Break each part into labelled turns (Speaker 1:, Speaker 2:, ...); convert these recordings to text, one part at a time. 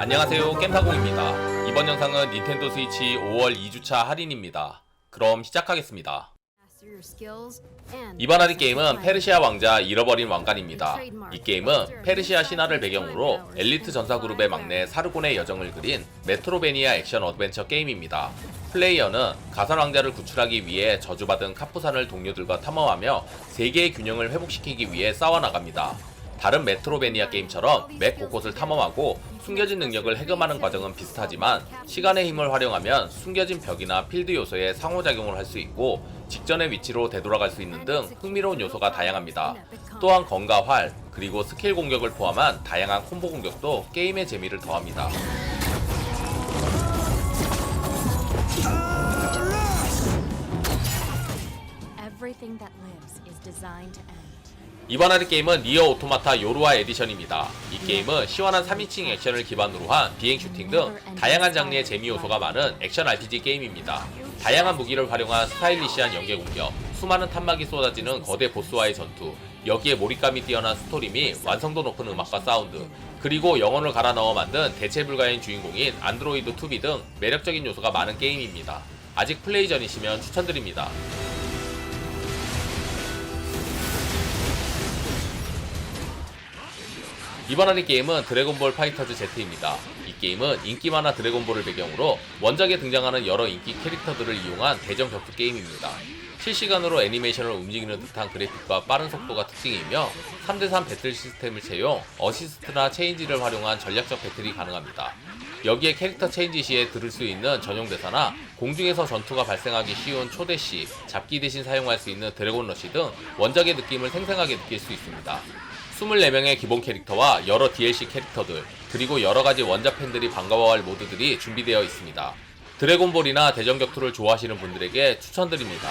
Speaker 1: 안녕하세요, 겜타공입니다. 이번 영상은 닌텐도 스위치 5월 2주차 할인입니다. 그럼 시작하겠습니다. 이번 할인 게임은 페르시아 왕자 잃어버린 왕관입니다. 이 게임은 페르시아 신화를 배경으로 엘리트 전사그룹의 막내 사르곤의 여정을 그린 메트로베니아 액션 어드벤처 게임입니다. 플레이어는 가설 왕자를 구출하기 위해 저주받은 카푸산을 동료들과 탐험하며 세계의 균형을 회복시키기 위해 싸워나갑니다. 다른 메트로베니아 게임처럼 맵 곳곳을 탐험하고 숨겨진 능력을 해금하는 과정은 비슷하지만 시간의 힘을 활용하면 숨겨진 벽이나 필드 요소에 상호작용을 할 수 있고 직전의 위치로 되돌아갈 수 있는 등 흥미로운 요소가 다양합니다. 또한 검과 활, 그리고 스킬 공격을 포함한 다양한 콤보 공격도 게임의 재미를 더합니다.
Speaker 2: Everything that lives is designed to end.
Speaker 1: 이번 할인 게임은 니어 오토마타 요루아 에디션입니다. 이 게임은 시원한 3인칭 액션을 기반으로 한 비행 슈팅 등 다양한 장르의 재미 요소가 많은 액션 RPG 게임입니다. 다양한 무기를 활용한 스타일리시한 연계 공격, 수많은 탄막이 쏟아지는 거대 보스와의 전투, 여기에 몰입감이 뛰어난 스토리 및 완성도 높은 음악과 사운드, 그리고 영혼을 갈아 넣어 만든 대체 불가인 주인공인 안드로이드 2B 등 매력적인 요소가 많은 게임입니다. 아직 플레이 전이시면 추천드립니다. 이번 할인 게임은 드래곤볼 파이터즈 Z입니다. 이 게임은 인기 만화 드래곤볼을 배경으로 원작에 등장하는 여러 인기 캐릭터들을 이용한 대전 격투 게임입니다. 실시간으로 애니메이션을 움직이는 듯한 그래픽과 빠른 속도가 특징이며 3대3 배틀 시스템을 채용, 어시스트나 체인지를 활용한 전략적 배틀이 가능합니다. 여기에 캐릭터 체인지 시에 들을 수 있는 전용 대사나 공중에서 전투가 발생하기 쉬운 초대시, 잡기 대신 사용할 수 있는 드래곤 러시 등 원작의 느낌을 생생하게 느낄 수 있습니다. 24명의 기본 캐릭터와 여러 DLC 캐릭터들, 그리고 여러가지 원작 팬들이 반가워할 모드들이 준비되어 있습니다. 드래곤볼이나 대전 격투를 좋아하시는 분들에게 추천드립니다.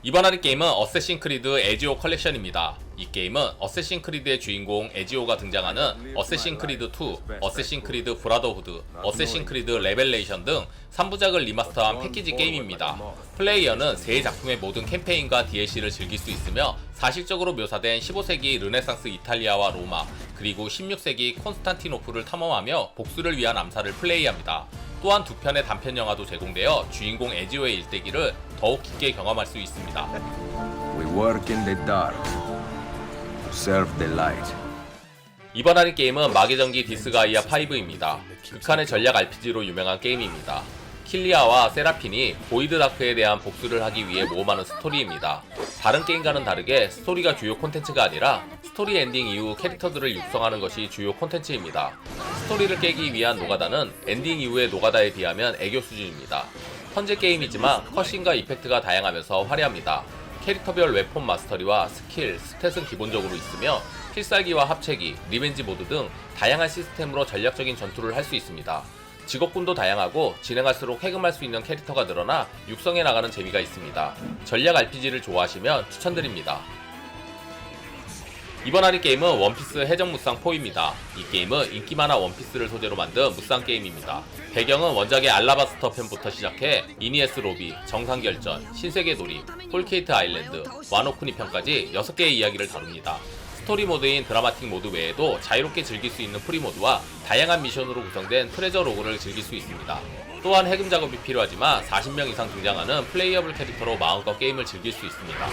Speaker 1: 이번 할인 게임은 어쌔신 크리드 에지오 컬렉션입니다. 이 게임은 어쌔신 크리드의 주인공 에지오가 등장하는 어쌔신 크리드 2, 어쌔신 크리드 브라더후드, 어쌔신 크리드 레벨레이션 등 3부작을 리마스터한 패키지 게임입니다. 플레이어는 세 작품의 모든 캠페인과 DLC를 즐길 수 있으며 사실적으로 묘사된 15세기 르네상스 이탈리아와 로마, 그리고 16세기 콘스탄티노플을 탐험하며 복수를 위한 암살을 플레이합니다. 또한 두 편의 단편 영화도 제공되어 주인공 에지오의 일대기를 더욱 깊게 경험할 수 있습니다.
Speaker 3: We work in the dark to serve the light.
Speaker 1: 이번 할인 게임은 마계전기 디스가이아 5입니다. 극한의 전략 RPG로 유명한 게임입니다. 킬리아와 세라핀이 보이드 다크에 대한 복수를 하기 위해 모험하는 스토리입니다. 다른 게임과는 다르게 스토리가 주요 콘텐츠가 아니라 스토리 엔딩 이후 캐릭터들을 육성하는 것이 주요 콘텐츠입니다. 스토리를 깨기 위한 노가다는 엔딩 이후의 노가다에 비하면 애교 수준입니다. 현재 게임이지만 컷신과 이펙트가 다양하면서 화려합니다. 캐릭터별 웨폰 마스터리와 스킬, 스탯은 기본적으로 있으며 필살기와 합체기, 리벤지 모드 등 다양한 시스템으로 전략적인 전투를 할 수 있습니다. 직업군도 다양하고 진행할수록 해금할 수 있는 캐릭터가 늘어나 육성해 나가는 재미가 있습니다. 전략 RPG를 좋아하시면 추천드립니다. 이번 할인 게임은 원피스 해적 무쌍 4입니다. 이 게임은 인기 만화 원피스를 소재로 만든 무쌍 게임입니다. 배경은 원작의 알라바스터 편부터 시작해 이니에스 로비, 정상결전, 신세계 돌입, 홀케이트 아일랜드, 와노쿠니 편까지 6개의 이야기를 다룹니다. 스토리 모드인 드라마틱 모드 외에도 자유롭게 즐길 수 있는 프리 모드와 다양한 미션으로 구성된 트레저 로그를 즐길 수 있습니다. 또한 해금 작업이 필요하지만 40명 이상 등장하는 플레이어블 캐릭터로 마음껏 게임을 즐길 수 있습니다.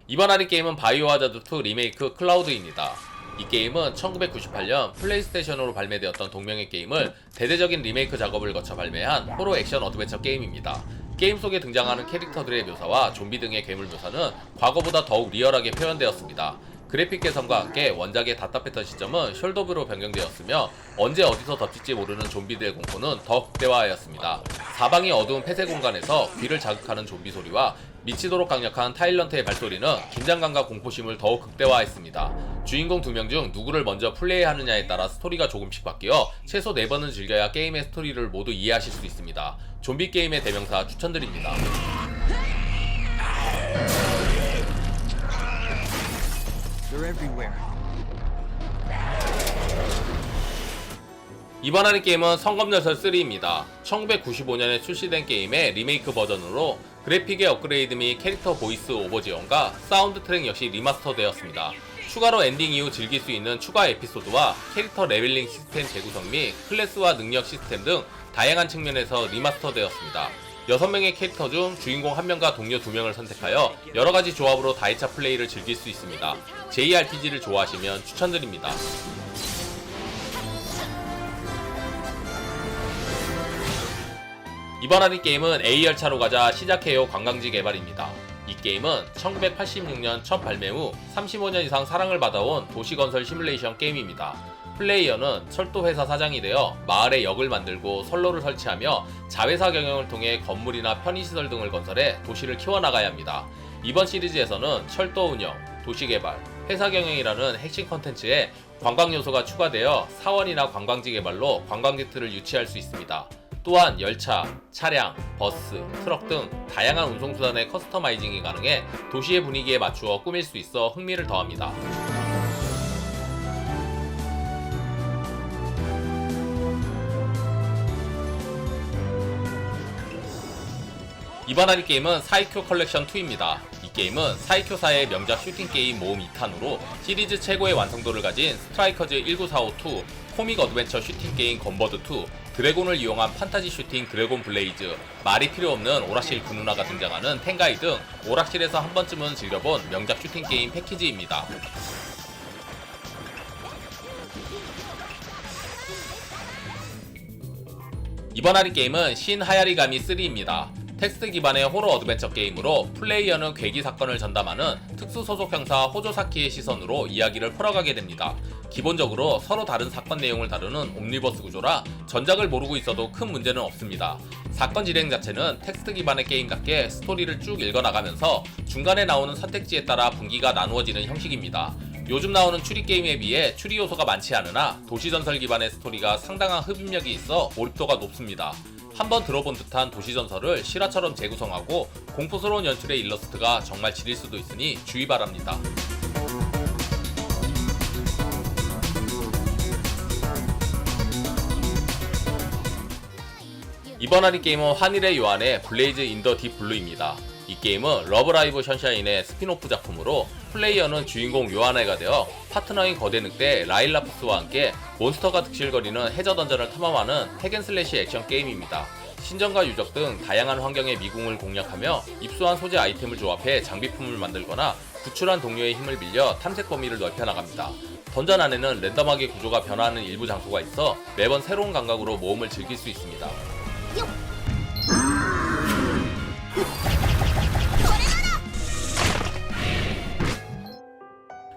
Speaker 1: 이번 할인 게임은 바이오하자드 2 리메이크 클라우드입니다. 이 게임은 1998년 플레이스테이션으로 발매되었던 동명의 게임을 대대적인 리메이크 작업을 거쳐 발매한 호러 액션 어드벤처 게임입니다. 게임 속에 등장하는 캐릭터들의 묘사와 좀비 등의 괴물 묘사는 과거보다 더욱 리얼하게 표현되었습니다. 그래픽 개선과 함께 원작의 답답했던 시점은 숄더뷰로 변경되었으며 언제 어디서 덮칠지 모르는 좀비들의 공포는 더 극대화하였습니다. 사방이 어두운 폐쇄 공간에서 귀를 자극하는 좀비 소리와 미치도록 강력한 타일런트의 발소리는 긴장감과 공포심을 더욱 극대화했습니다. 주인공 2명 중 누구를 먼저 플레이하느냐에 따라 스토리가 조금씩 바뀌어 최소 4번은 즐겨야 게임의 스토리를 모두 이해하실 수 있습니다. 좀비 게임의 대명사 추천드립니다.
Speaker 4: They're everywhere.
Speaker 1: 이번 하는 게임은 성검열선 3입니다. 1995년에 출시된 게임의 리메이크 버전으로 그래픽의 업그레이드 및 캐릭터 보이스 오버 지원과 사운드 트랙 역시 리마스터 되었습니다. 추가로 엔딩 이후 즐길 수 있는 추가 에피소드와 캐릭터 레벨링 시스템 재구성 및 클래스와 능력 시스템 등 다양한 측면에서 리마스터 되었습니다. 6명의 캐릭터 중 주인공 1명과 동료 2명을 선택하여 여러가지 조합으로 다이차 플레이를 즐길 수 있습니다. JRPG를 좋아하시면 추천드립니다. 이번 하는 게임은 A열차로 가자 시작해요 관광지 개발입니다. 이 게임은 1986년 첫 발매 후 35년 이상 사랑을 받아온 도시건설 시뮬레이션 게임입니다. 플레이어는 철도회사 사장이 되어 마을에 역을 만들고 선로를 설치하며 자회사 경영을 통해 건물이나 편의시설 등을 건설해 도시를 키워나가야 합니다. 이번 시리즈에서는 철도 운영, 도시개발, 회사 경영이라는 핵심 컨텐츠에 관광 요소가 추가되어 사원이나 관광지 개발로 관광지 틀을 유치할 수 있습니다. 또한 열차, 차량, 버스, 트럭 등 다양한 운송수단의 커스터마이징이 가능해 도시의 분위기에 맞추어 꾸밀 수 있어 흥미를 더합니다. 이번 하는 게임은 사이큐 컬렉션 2입니다. 이 게임은 사이큐사의 명작 슈팅 게임 모음 2탄으로 시리즈 최고의 완성도를 가진 스트라이커즈 1945-2, 코믹 어드벤처 슈팅 게임 건버드2, 드래곤을 이용한 판타지 슈팅 드래곤 블레이즈, 말이 필요 없는 오락실 그 누나가 등장하는 텐가이 등 오락실에서 한 번쯤은 즐겨본 명작 슈팅 게임 패키지입니다. 이번 하는 게임은 신 하야리가미 3입니다. 텍스트 기반의 호러 어드벤처 게임으로 플레이어는 괴기 사건을 전담하는 특수 소속 형사 호조사키의 시선으로 이야기를 풀어가게 됩니다. 기본적으로 서로 다른 사건 내용을 다루는 옴니버스 구조라 전작을 모르고 있어도 큰 문제는 없습니다. 사건 진행 자체는 텍스트 기반의 게임답게 스토리를 쭉 읽어나가면서 중간에 나오는 선택지에 따라 분기가 나누어지는 형식입니다. 요즘 나오는 추리 게임에 비해 추리 요소가 많지 않으나 도시전설 기반의 스토리가 상당한 흡입력이 있어 몰입도가 높습니다. 한번 들어본 듯한 도시전설을 실화처럼 재구성하고 공포스러운 연출의 일러스트가 정말 지릴 수도 있으니 주의 바랍니다. 이번 하는 게임은 환일의 요한의 블레이즈 인 더 딥 블루입니다. 이 게임은 러브라이브 션샤인의 스피노프 작품으로 플레이어는 주인공 요하나가 되어 파트너인 거대 늑대 라일라푸스와 함께 몬스터가 득실거리는 해저 던전을 탐험하는 핵앤슬래시 액션 게임입니다. 신전과 유적 등 다양한 환경의 미궁을 공략하며 입수한 소재 아이템을 조합해 장비품을 만들거나 구출한 동료의 힘을 빌려 탐색 범위를 넓혀나갑니다. 던전 안에는 랜덤하게 구조가 변화하는 일부 장소가 있어 매번 새로운 감각으로 모험을 즐길 수 있습니다.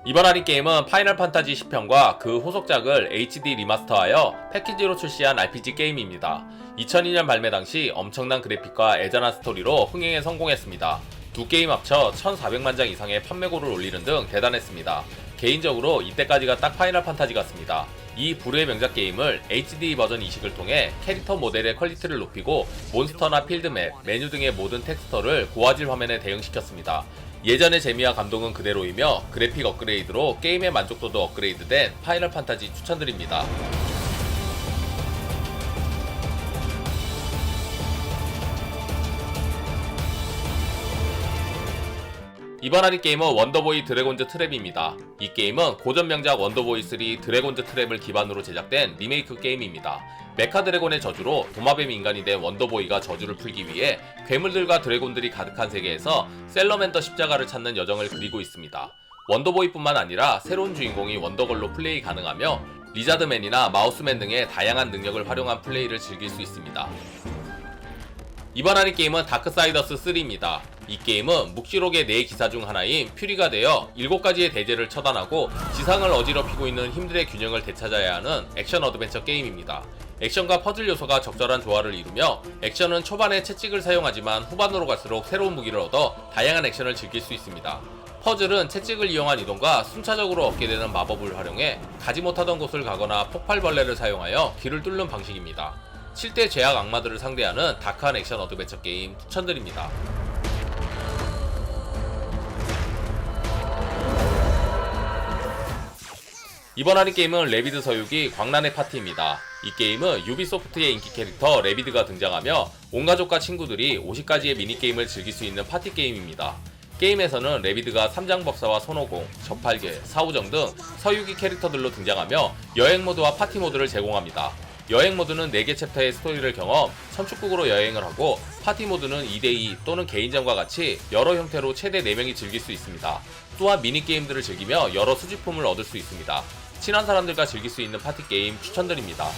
Speaker 1: 이번 할인 게임은 파이널 판타지 10편과 그 후속작을 HD 리마스터하여 패키지로 출시한 RPG 게임입니다. 2002년 발매 당시 엄청난 그래픽과 애잔한 스토리로 흥행에 성공했습니다. 두 게임 합쳐 1,400만 장 이상의 판매고를 올리는 등 대단했습니다. 개인적으로 이때까지가 딱 파이널 판타지 같습니다. 이 불후의 명작 게임을 HD 버전 이식을 통해 캐릭터 모델의 퀄리티를 높이고 몬스터나 필드맵, 메뉴 등의 모든 텍스처를 고화질 화면에 대응시켰습니다. 예전의 재미와 감동은 그대로이며 그래픽 업그레이드로 게임의 만족도도 업그레이드된 파이널 판타지 추천드립니다. 이번 할인 게임은 원더보이 드래곤즈 트랩입니다. 이 게임은 고전 명작 원더보이 3 드래곤즈 트랩을 기반으로 제작된 리메이크 게임입니다. 메카 드래곤의 저주로 도마뱀 인간이 된 원더보이가 저주를 풀기 위해 괴물들과 드래곤들이 가득한 세계에서 셀러맨더 십자가를 찾는 여정을 그리고 있습니다. 원더보이뿐만 아니라 새로운 주인공이 원더걸로 플레이 가능하며 리자드맨이나 마우스맨 등의 다양한 능력을 활용한 플레이를 즐길 수 있습니다. 이번 할인 게임은 다크사이더스 3입니다. 이 게임은 묵시록의 4기사 중 하나인 퓨리가 되어 7가지의 대죄를 처단하고 지상을 어지럽히고 있는 힘들의 균형을 되찾아야 하는 액션 어드벤처 게임입니다. 액션과 퍼즐 요소가 적절한 조화를 이루며 액션은 초반에 채찍을 사용하지만 후반으로 갈수록 새로운 무기를 얻어 다양한 액션을 즐길 수 있습니다. 퍼즐은 채찍을 이용한 이동과 순차적으로 얻게 되는 마법을 활용해 가지 못하던 곳을 가거나 폭발벌레를 사용하여 길을 뚫는 방식입니다. 7대 죄악 악마들을 상대하는 다크한 액션 어드벤처 게임 추천드립니다. 이번 할인 게임은 레비드 서유기 광란의 파티입니다. 이 게임은 유비소프트의 인기 캐릭터 레비드가 등장하며 온 가족과 친구들이 50가지의 미니게임을 즐길 수 있는 파티 게임입니다. 게임에서는 레비드가 삼장법사와 손오공, 저팔계, 사우정 등 서유기 캐릭터들로 등장하며 여행 모드와 파티 모드를 제공합니다. 여행 모드는 4개 챕터의 스토리를 경험, 선축국으로 여행을 하고 파티 모드는 2대2 또는 개인전과 같이 여러 형태로 최대 4명이 즐길 수 있습니다. 또한 미니게임들을 즐기며 여러 수집품을 얻을 수 있습니다. 친한 사람들과 즐길 수 있는 파티 게임 추천드립니다.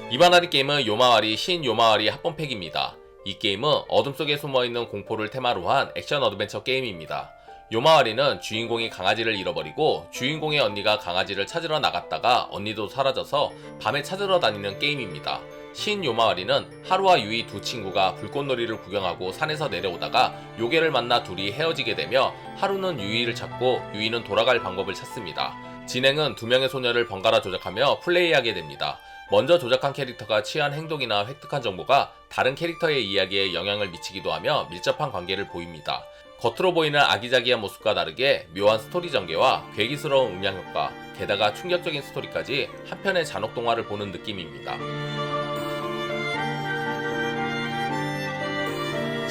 Speaker 1: 이번 할인 게임은 요마와리 신 요마와리 합본팩입니다. 이 게임은 어둠 속에 숨어있는 공포를 테마로 한 액션 어드벤처 게임입니다. 요마와리는 주인공이 강아지를 잃어버리고 주인공의 언니가 강아지를 찾으러 나갔다가 언니도 사라져서 밤에 찾으러 다니는 게임입니다. 신 요마와리는 하루와 유이 두 친구가 불꽃놀이를 구경하고 산에서 내려오다가 요괴를 만나 둘이 헤어지게 되며 하루는 유이를 찾고 유이는 돌아갈 방법을 찾습니다. 진행은 2명의 소녀를 번갈아 조작하며 플레이하게 됩니다. 먼저 조작한 캐릭터가 취한 행동이나 획득한 정보가 다른 캐릭터의 이야기에 영향을 미치기도 하며 밀접한 관계를 보입니다. 겉으로 보이는 아기자기한 모습과 다르게 묘한 스토리 전개와 괴기스러운 음향 효과, 게다가 충격적인 스토리까지 한편의 잔혹 동화를 보는 느낌입니다.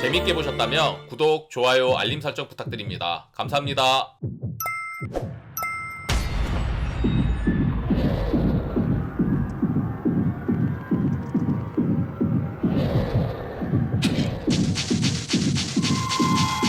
Speaker 1: 재밌게 보셨다면 구독, 좋아요, 알림 설정 부탁드립니다. 감사합니다.